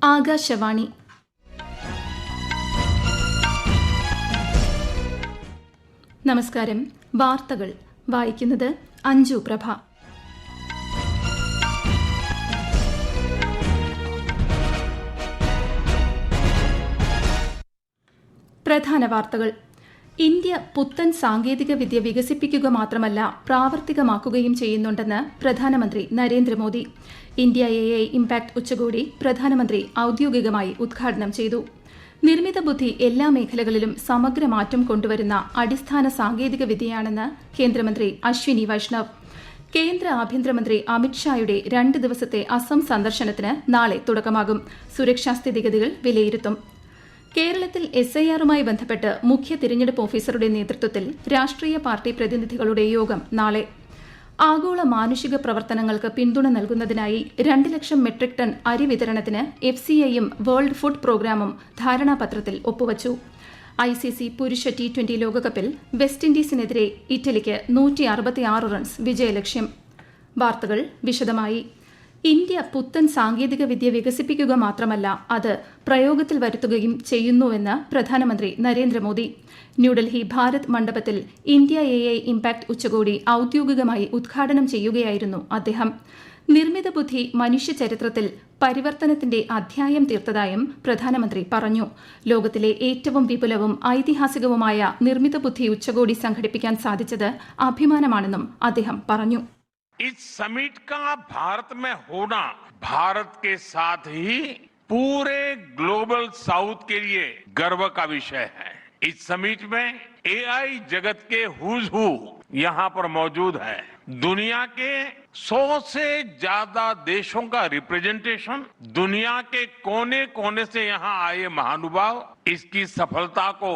ആകാശവാണി. നമസ്കാരം. വാർത്തകൾ വായിക്കുന്നത് അഞ്ജു പ്രഭ. പ്രധാന വാർത്തകൾ. ഇന്ത്യ പുത്തൻ സാങ്കേതിക വിദ്യ വികസിപ്പിക്കുക മാത്രമല്ല പ്രാവർത്തികമാക്കുകയും ചെയ്യുന്നുണ്ടെന്ന് പ്രധാനമന്ത്രി നരേന്ദ്രമോദി. ഇന്ത്യ AI ഇംപാക്ട് ഉച്ചകോടി പ്രധാനമന്ത്രി ഔദ്യോഗികമായി ഉദ്ഘാടനം ചെയ്തു. നിർമ്മിത ബുദ്ധി എല്ലാ മേഖലകളിലും സമഗ്ര മാറ്റം കൊണ്ടുവരുന്ന അടിസ്ഥാന സാങ്കേതിക വിദ്യയാണെന്ന് കേന്ദ്രമന്ത്രി അശ്വിനി വൈഷ്ണവ്. കേന്ദ്ര ആഭ്യന്തരമന്ത്രി അമിത്ഷായുടെ 2 ദിവസത്തെ അസം സന്ദർശനത്തിന് നാളെ തുടക്കമാകും. സുരക്ഷാ സ്ഥിതിഗതികൾ വിലയിരുത്തും. കേരളത്തിൽ SIRമായി ബന്ധപ്പെട്ട് മുഖ്യ തിരഞ്ഞെടുപ്പ് ഓഫീസറുടെ നേതൃത്വത്തിൽ രാഷ്ട്രീയ പാർട്ടി പ്രതിനിധികളുടെ യോഗം നാളെ. ആഗോള മാനുഷിക പ്രവർത്തനങ്ങൾക്ക് പിന്തുണ നൽകുന്നതിനായി 2 ലക്ഷം മെട്രിക് ടൺ അരി വിതരണത്തിന് FCIയും വേൾഡ് ഫുഡ് പ്രോഗ്രാമും ധാരണാപത്രത്തിൽ ഒപ്പുവച്ചു. ICC പുരുഷ T20 ലോകകപ്പിൽ വെസ്റ്റ് ഇൻഡീസിനെതിരെ ഇറ്റലിക്ക് 166 റൺസ് വിജയലക്ഷ്യം. വാർത്തകൾ വിശദമായി. ഇന്ത്യ പുത്തൻ സാങ്കേതിക വിദ്യ വികസിപ്പിക്കുക മാത്രമല്ല അത് പ്രയോഗത്തിൽ വരുത്തുകയും ചെയ്യുന്നുവെന്ന് പ്രധാനമന്ത്രി നരേന്ദ്രമോദി. ന്യൂഡൽഹി ഭാരത് മണ്ഡപത്തിൽ ഇന്ത്യ AI ഇംപാക്ട് ഉച്ചകോടി ഔദ്യോഗികമായി ഉദ്ഘാടനം ചെയ്യുകയായിരുന്നു അദ്ദേഹം. നിർമ്മിത ബുദ്ധി മനുഷ്യ ചരിത്രത്തിൽ പരിവർത്തനത്തിന്റെ അധ്യായം തീർത്തതായും പ്രധാനമന്ത്രി പറഞ്ഞു. ലോകത്തിലെ ഏറ്റവും വിപുലവും ഐതിഹാസികവുമായ നിർമ്മിത ബുദ്ധി ഉച്ചകോടി സംഘടിപ്പിക്കാൻ സാധിച്ചത് അഭിമാനമാണെന്നും അദ്ദേഹം പറഞ്ഞു. इस समिट का भारत में होना भारत के साथ ही पूरे ग्लोबल साउथ के लिए गर्व का विषय है. इस समिट में AI जगत के हुज हू यहाँ पर मौजूद है. दुनिया के 100 से ज्यादा देशों का रिप्रेजेंटेशन, दुनिया के कोने कोने से यहाँ आए महानुभाव इसकी सफलता को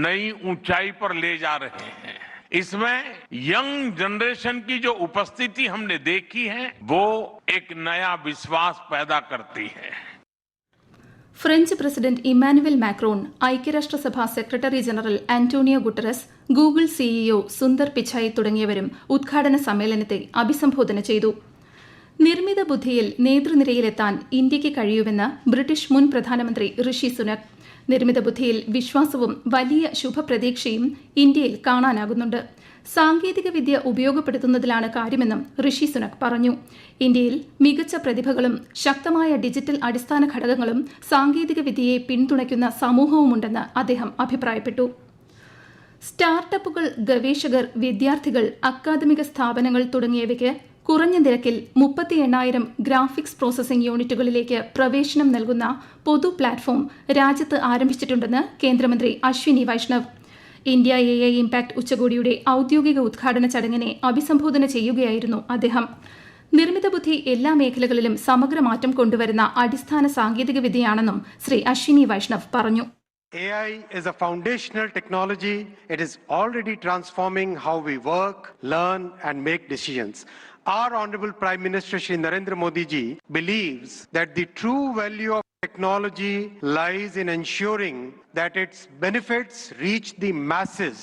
नई ऊंचाई पर ले जा रहे हैं. इसमें यंग जनरेशन की जो उपस्थिति हमने देखी है वो एक नया विश्वास पैदा करती है. ഫ്രഞ്ച് പ്രസിഡന്റ് ഇമ്മാനുവൽ മാക്രോൺ, ഐക്യരാഷ്ട്രസഭ secretary general Antonio Guterres, Google CEO Sundar Pichai തുടങ്ങിയവരും ഉദ്ഘാടന സമ്മേളനത്തെ അഭിസംബോധന ചെയ്തു. നിർമ്മിത ബുദ്ധിയിൽ നേതൃനിരയിലെത്താൻ ഇന്ത്യയ്ക്ക് കഴിയുമെന്ന് ബ്രിട്ടീഷ് മുൻ പ്രധാനമന്ത്രി ഋഷി സുനക്. നിർമ്മിത ബുദ്ധിയിൽ വിശ്വാസവും വലിയ ശുഭപ്രതീക്ഷയും ഇന്ത്യയിൽ കാണാനാകുന്നുണ്ട്. സാങ്കേതിക വിദ്യ ഉപയോഗപ്പെടുത്തുന്നതിലാണ് കാര്യമെന്നും ഋഷി സുനക് പറഞ്ഞു. ഇന്ത്യയിൽ മികച്ച പ്രതിഭകളും ശക്തമായ ഡിജിറ്റൽ അടിസ്ഥാന ഘടകങ്ങളും സാങ്കേതിക വിദ്യയെ പിന്തുണയ്ക്കുന്ന സമൂഹവുമുണ്ടെന്ന് അദ്ദേഹം അഭിപ്രായപ്പെട്ടു. സ്റ്റാർട്ടപ്പുകൾ, ഗവേഷകർ, വിദ്യാർത്ഥികൾ, അക്കാദമിക സ്ഥാപനങ്ങൾ തുടങ്ങിയവയ്ക്ക് കുറഞ്ഞ നിരക്കിൽ 38,000 ഗ്രാഫിക്സ് പ്രോസസിംഗ് യൂണിറ്റുകളിലേക്ക് പ്രവേശനം നൽകുന്ന പൊതു പ്ലാറ്റ്ഫോം രാജ്യത്ത് ആരംഭിച്ചിട്ടുണ്ടെന്ന് കേന്ദ്രമന്ത്രി Ashwini Vaishnaw. India AI impact ഉച്ചകോടിയുടെ ഔദ്യോഗിക ഉദ്ഘാടന ചടങ്ങിനെ അഭിസംബോധന ചെയ്യുകയായിരുന്നു അദ്ദേഹം. നിർമ്മിത ബുദ്ധി എല്ലാ മേഖലകളിലും സമഗ്ര മാറ്റം കൊണ്ടുവരുന്ന അടിസ്ഥാന സാങ്കേതിക വിദ്യയാണെന്നും ശ്രീ അശ്വിനി വൈഷ്ണവ് പറഞ്ഞു. AI is a foundational technology. It is already transforming how we work, learn and make decisions. Our Honorable Prime Minister Shri Narendra Modi ji believes that the true value of technology lies in ensuring that its benefits reach the masses.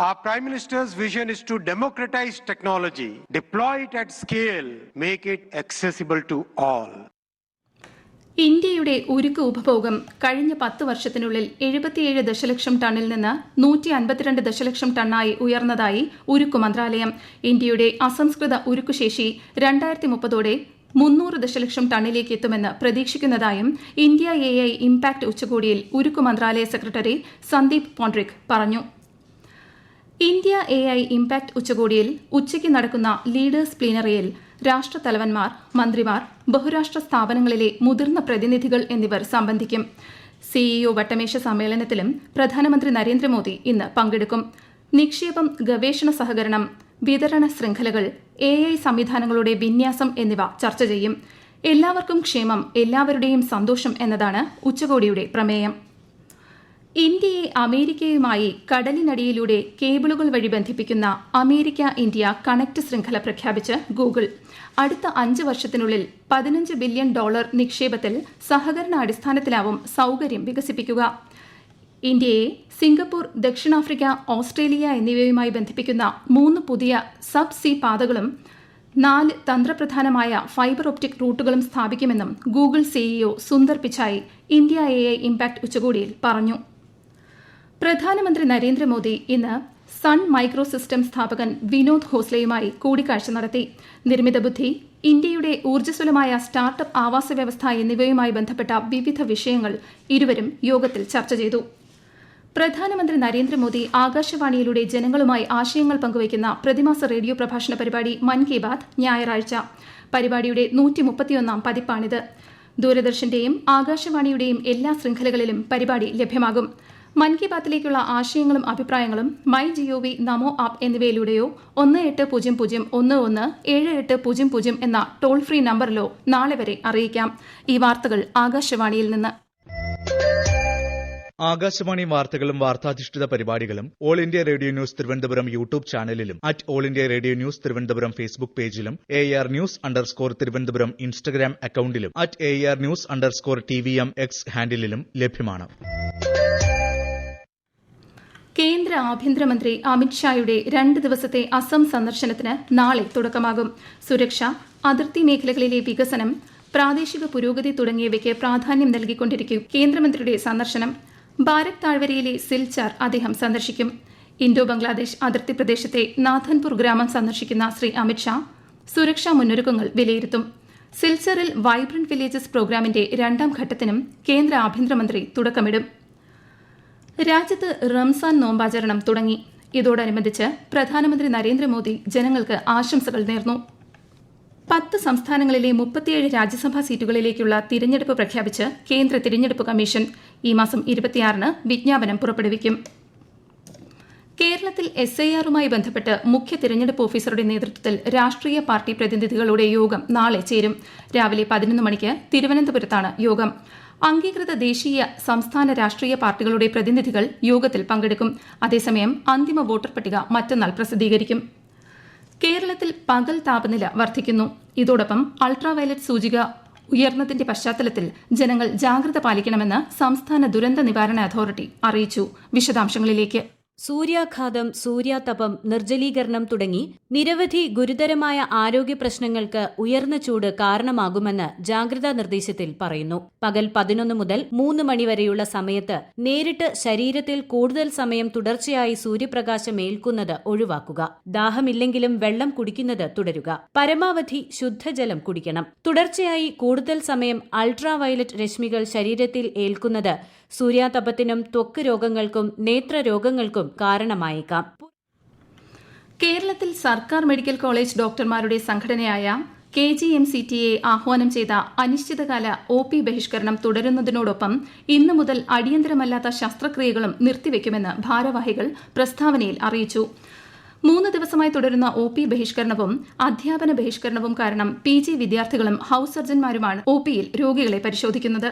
Our Prime Minister's vision is to democratize technology, deploy it at scale, make it accessible to all. ഇന്ത്യയുടെ ഉരുക്ക് ഉപഭോഗം കഴിഞ്ഞ 10 വർഷത്തിനുള്ളിൽ 77 ദശലക്ഷം ടണ്ണിൽ നിന്ന് 152 ദശലക്ഷം ടണ്ണായി ഉയർന്നതായി ഉരുക്കു മന്ത്രാലയം. ഇന്ത്യയുടെ അസംസ്കൃത ഉരുക്കുശേഷി 2030ഓടെ 300 ദശലക്ഷം ടണ്ണിലേക്ക് എത്തുമെന്ന് പ്രതീക്ഷിക്കുന്നതായും ഇന്ത്യ AI ഇംപാക്ട് ഉച്ചകോടിയിൽ ഉരുക്കു മന്ത്രാലയ സെക്രട്ടറി സന്ദീപ് പോണ്ട്രിക് പറഞ്ഞു. ഇന്ത്യ AI ഇംപാക്ട് ഉച്ചകോടിയിൽ ഉച്ചയ്ക്ക് നടക്കുന്ന ലീഡേഴ്സ് പ്ലീനറിയിൽ രാഷ്ട്രതലവന്മാർ, മന്ത്രിമാർ, ബഹുരാഷ്ട്ര സ്ഥാപനങ്ങളിലെ മുതിർന്ന പ്രതിനിധികൾ എന്നിവർ സംബന്ധിക്കും. CEO വട്ടമേശ സമ്മേളനത്തിലും പ്രധാനമന്ത്രി നരേന്ദ്രമോദി ഇന്ന് പങ്കെടുക്കും. നിക്ഷേപം, ഗവേഷണ സഹകരണം, വിതരണ ശൃംഖലകൾ, AI സംവിധാനങ്ങളുടെ വിന്യാസം എന്നിവ ചർച്ച ചെയ്യും. എല്ലാവർക്കും ക്ഷേമം, എല്ലാവരുടെയും സന്തോഷം എന്നതാണ് ഉച്ചകോടിയുടെ പ്രമേയം. ഇന്ത്യയെ അമേരിക്കയുമായി കടലിനടിയിലൂടെ കേബിളുകൾ വഴി ബന്ധിപ്പിക്കുന്ന അമേരിക്ക ഇന്ത്യ കണക്ട് ശൃംഖല പ്രഖ്യാപിച്ച് ഗൂഗിൾ. അടുത്ത 5 വർഷത്തിനുള്ളിൽ $15 ബില്യൺ നിക്ഷേപത്തിൽ സഹകരണ അടിസ്ഥാനത്തിലാവും സൗകര്യം വികസിപ്പിക്കുക. ഇന്ത്യയെ സിംഗപ്പൂർ, ദക്ഷിണാഫ്രിക്ക, ഓസ്ട്രേലിയ എന്നിവയുമായി ബന്ധിപ്പിക്കുന്ന 3 പുതിയ സബ് സീ പാതകളും 4 തന്ത്രപ്രധാനമായ ഫൈബർ ഒപ്റ്റിക് റൂട്ടുകളും സ്ഥാപിക്കുമെന്നും Google CEO Sundar Pichai India AI impact ഉച്ചകോടിയിൽ പറഞ്ഞു. പ്രധാനമന്ത്രി നരേന്ദ്രമോദി ഇന്ന് സൺ മൈക്രോ സിസ്റ്റം സ്ഥാപകൻ വിനോദ് ഖോസ്ലയുമായി കൂടിക്കാഴ്ച നടത്തി. നിർമ്മിത ബുദ്ധി, ഇന്ത്യയുടെ ഊർജ്ജസ്വലമായ സ്റ്റാർട്ടപ്പ് ആവാസ വ്യവസ്ഥ എന്നിവയുമായി ബന്ധപ്പെട്ട വിവിധ വിഷയങ്ങൾ ഇരുവരും യോഗത്തിൽ ചർച്ച ചെയ്തു. പ്രധാനമന്ത്രി നരേന്ദ്രമോദി ആകാശവാണിയിലൂടെ ജനങ്ങളുമായി ആശയങ്ങൾ പങ്കുവയ്ക്കുന്ന പ്രതിമാസ റേഡിയോ പ്രഭാഷണ പരിപാടി മൻ കി ബാത് ഞായറാഴ്ച. പരിപാടിയുടെ 131 പതിപ്പാണിത്. ദൂരദർശന്റെയും ആകാശവാണിയുടെയും എല്ലാ ശൃംഖലകളിലും പരിപാടി ലഭ്യമാകും. മൻ കി ബാത്തിലേക്കുള്ള ആശയങ്ങളും അഭിപ്രായങ്ങളും MyGov, നമോ ആപ്പ് എന്നിവയിലൂടെയോ 1800117800 എന്ന ടോൾ ഫ്രീ നമ്പറിലോ നാളെ വരെ അറിയിക്കാം. ഈ വാർത്തകൾ ആകാശവാണിയിൽ നിന്ന്. ആകാശവാണി വാർത്തകളും വാർത്താധിഷ്ഠിത പരിപാടികളും all India radio news Thiruvananthapuram YouTube ചാനലിലും all India radio news Thiruvananthapuram Facebook പേജിലും AR News_ തിരുവനന്തപുരം ഇൻസ്റ്റഗ്രാം അക്കൌണ്ടിലും AR News_TVM X ഹാൻഡിലും ലഭ്യമാണ്. കേന്ദ്ര ആഭ്യന്തരമന്ത്രി അമിത്ഷായുടെ 2 ദിവസത്തെ അസം സന്ദർശനത്തിന് നാളെ തുടക്കമാകും. സുരക്ഷ, അതിർത്തി മേഖലകളിലെ വികസനം, പ്രാദേശിക പുരോഗതി തുടങ്ങിയവയ്ക്ക് പ്രാധാന്യം നൽകിക്കൊണ്ടിരിക്കും കേന്ദ്രമന്ത്രിയുടെ സന്ദർശനം. ബാരക് താഴ്വരയിലെ സിൽച്ചാർ അദ്ദേഹം സന്ദർശിക്കും. ഇന്തോ ബംഗ്ലാദേശ് അതിർത്തി പ്രദേശത്തെ നാഥൻപൂർ ഗ്രാമം സന്ദർശിക്കുന്ന ശ്രീ അമിത്ഷാ സുരക്ഷാ മുന്നൊരുക്കങ്ങൾ വിലയിരുത്തും. സിൽച്ചറിൽ വൈബ്രന്റ് വില്ലേജസ് പ്രോഗ്രാമിന്റെ 2ാം ഘട്ടത്തിനും കേന്ദ്ര ആഭ്യന്തരമന്ത്രി തുടക്കമിടും. രാജ്യത്ത് റംസാൻ നോമ്പാചരണം തുടങ്ങി. ഇതോടനുബന്ധിച്ച് പ്രധാനമന്ത്രി നരേന്ദ്രമോദി ജനങ്ങൾക്ക് ആശംസകൾ നേർന്നു. 10 സംസ്ഥാനങ്ങളിലെ 37 രാജ്യസഭാ സീറ്റുകളിലേക്കുള്ള തിരഞ്ഞെടുപ്പ് പ്രഖ്യാപിച്ച് കേന്ദ്ര തിരഞ്ഞെടുപ്പ് കമ്മീഷൻ ഈ മാസം 26-ന് വിജ്ഞാപനം പുറപ്പെടുവിക്കും. കേരളത്തിൽ SIR-മായി ബന്ധപ്പെട്ട് മുഖ്യ തിരഞ്ഞെടുപ്പ് ഓഫീസറുടെ നേതൃത്വത്തിൽ രാഷ്ട്രീയ പാർട്ടി പ്രതിനിധികളുടെ യോഗം നാളെ ചേരും. രാവിലെ 11 മണിക്ക് തിരുവനന്തപുരത്താണ് യോഗം. അംഗീകൃത ദേശീയ, സംസ്ഥാന രാഷ്ട്രീയ പാർട്ടികളുടെ പ്രതിനിധികൾ യോഗത്തിൽ പങ്കെടുക്കും. അതേസമയം അന്തിമ വോട്ടർ പട്ടിക മറ്റന്നാൾ പ്രസിദ്ധീകരിക്കും. കേരളത്തിൽ പകൽ താപനില വർദ്ധിക്കുന്നു. ഇതോടൊപ്പം അൾട്രാവയലറ്റ് സൂചിക ഉയർന്നതിന്റെ പശ്ചാത്തലത്തിൽ ജനങ്ങൾ ജാഗ്രത പാലിക്കണമെന്ന് സംസ്ഥാന ദുരന്ത നിവാരണ അതോറിറ്റി അറിയിച്ചു. വിശദാംശങ്ങളിലേക്ക്. സൂര്യാഘാതം, സൂര്യാതപം, നിർജ്ജലീകരണം തുടങ്ങി നിരവധി ഗുരുതരമായ ആരോഗ്യ പ്രശ്നങ്ങൾക്ക് ഉയർന്ന ചൂട് കാരണമാകുമെന്ന് ജാഗ്രതാ നിർദ്ദേശത്തിൽ പറയുന്നു. പകൽ 11 മുതൽ 3 മണിവരെയുള്ള സമയത്ത് നേരിട്ട് ശരീരത്തിൽ കൂടുതൽ സമയം തുടർച്ചയായി സൂര്യപ്രകാശം ഏൽക്കുന്നത് ഒഴിവാക്കുക. ദാഹമില്ലെങ്കിലും വെള്ളം കുടിക്കുന്നത് തുടരുക. പരമാവധി ശുദ്ധജലം കുടിക്കണം. തുടർച്ചയായി കൂടുതൽ സമയം അൾട്രാവയലറ്റ് രശ്മികൾ ശരീരത്തിൽ ഏൽക്കുന്നത് സൂര്യാതപത്തിനും ത്വക്ക് രോഗങ്ങൾക്കും നേത്രരോഗങ്ങൾക്കും കാരണമായേക്കാം. കേരളത്തിൽ സർക്കാർ മെഡിക്കൽ കോളേജ് ഡോക്ടർമാരുടെ സംഘടനയായ KGMCTA ആഹ്വാനം ചെയ്ത അനിശ്ചിതകാല OP ബഹിഷ്കരണം തുടരുന്നതിനോടൊപ്പം ഇന്നു മുതൽ അടിയന്തരമല്ലാത്ത ശസ്ത്രക്രിയകളും നിർത്തിവെക്കുമെന്ന് ഭാരവാഹികൾ പ്രസ്താവനയിൽ അറിയിച്ചു. 3 ദിവസമായി തുടരുന്ന OP ബഹിഷ്കരണവും അധ്യാപന ബഹിഷ്കരണവും കാരണം PG വിദ്യാർത്ഥികളും ഹൌസ് സർജൻമാരുമാണ് OPയിൽ രോഗികളെ പരിശോധിക്കുന്നത്.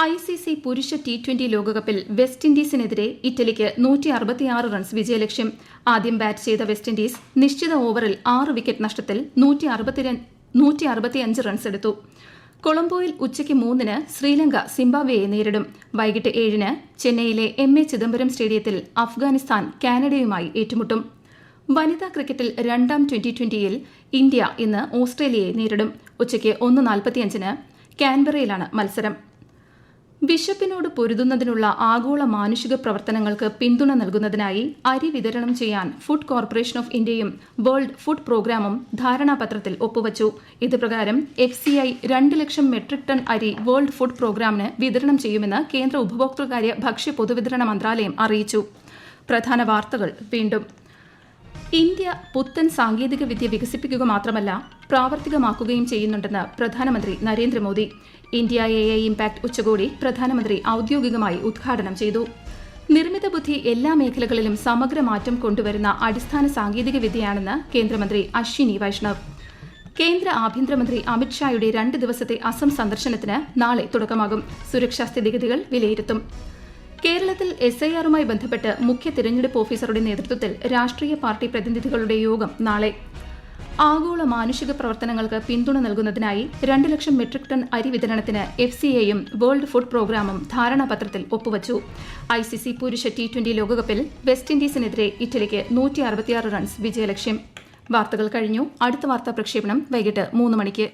ICC പുരുഷ T20 ലോകകപ്പിൽ വെസ്റ്റ് ഇൻഡീസിനെതിരെ ഇറ്റലിക്ക് 166 റൺസ് വിജയലക്ഷ്യം. ആദ്യം ബാറ്റ് ചെയ്ത വെസ്റ്റ് ഇൻഡീസ് നിശ്ചിത ഓവറിൽ 6 വിക്കറ്റ് നഷ്ടത്തിൽ 165 റൺസ് എടുത്തു. കൊളംബോയിൽ ഉച്ചയ്ക്ക് 3-ന് ശ്രീലങ്ക സിംബാബ്വേയെ നേരിടും. വൈകിട്ട് 7-ന് ചെന്നൈയിലെ MA ചിദംബരം സ്റ്റേഡിയത്തിൽ അഫ്ഗാനിസ്ഥാൻ കാനഡയുമായി ഏറ്റുമുട്ടും. വനിതാ ക്രിക്കറ്റിൽ 2ാം T20യിൽ ഇന്ത്യ ഇന്ന് ഓസ്ട്രേലിയയെ നേരിടും. ഉച്ചയ്ക്ക് 1:45-ന് കാൻബറയിലാണ് മത്സരം. വിശപ്പിനോട് പൊരുതുന്നതിനുള്ള ആഗോള മാനുഷിക പ്രവർത്തനങ്ങൾക്ക് പിന്തുണ നൽകുന്നതിനായി അരി വിതരണം ചെയ്യാൻ ഫുഡ് കോർപ്പറേഷൻ ഓഫ് ഇന്ത്യയും വേൾഡ് ഫുഡ് പ്രോഗ്രാമും ധാരണാപത്രത്തിൽ ഒപ്പുവച്ചു. ഇതുപ്രകാരം FCI 2 ലക്ഷം മെട്രിക് ടൺ അരി വേൾഡ് ഫുഡ് പ്രോഗ്രാമിന് വിതരണം ചെയ്യുമെന്ന് കേന്ദ്ര ഉപഭോക്തൃകാര്യ ഭക്ഷ്യ പൊതുവിതരണ മന്ത്രാലയം അറിയിച്ചു. പ്രധാന വാർത്തകൾ വീണ്ടും. ഇന്ത്യ പുത്തൻ സാങ്കേതിക വിദ്യ വികസിപ്പിക്കുക മാത്രമല്ല പ്രാവർത്തികമാക്കുകയും ചെയ്യുന്നുണ്ടെന്ന് പ്രധാനമന്ത്രി നരേന്ദ്രമോദി. ഇന്ത്യ AI ഇംപാക്ട് ഉച്ചകോടി പ്രധാനമന്ത്രി ഔദ്യോഗികമായി ഉദ്ഘാടനം ചെയ്തു. നിർമ്മിത ബുദ്ധി എല്ലാ മേഖലകളിലും സമഗ്ര മാറ്റം കൊണ്ടുവരുന്ന അടിസ്ഥാന സാങ്കേതിക വിദ്യയാണെന്ന് കേന്ദ്രമന്ത്രി അശ്വിനി വൈഷ്ണവ്. കേന്ദ്ര ആഭ്യന്തരമന്ത്രി അമിത്ഷായുടെ 2 ദിവസത്തെ അസം സന്ദർശനത്തിന് നാളെ തുടക്കമാകും. സുരക്ഷാ സ്ഥിതിഗതികൾ വിലയിരുത്തും. കേരളത്തിൽ SIR-മായി ബന്ധപ്പെട്ട് മുഖ്യ തിരഞ്ഞെടുപ്പ് ഓഫീസറുടെ നേതൃത്വത്തിൽ രാഷ്ട്രീയ പാർട്ടി പ്രതിനിധികളുടെ യോഗം നാളെ. ആഗോള മാനുഷിക പ്രവർത്തനങ്ങൾക്ക് പിന്തുണ നൽകുന്നതിനായി 2 ലക്ഷം മെട്രിക് ടൺ അരി വിതരണത്തിന് FCIയും വേൾഡ് ഫുഡ് പ്രോഗ്രാമും ധാരണാപത്രത്തിൽ ഒപ്പുവച്ചു. ICC പുരുഷ T20 ലോകകപ്പിൽ വെസ്റ്റ് ഇൻഡീസിനെതിരെ ഇറ്റലിക്ക് 166 റൺസ് വിജയലക്ഷ്യം. വാർത്തകൾ കഴിഞ്ഞു. അടുത്ത വാർത്താ പ്രക്ഷേപണം വൈകിട്ട് 3 മണിക്ക്.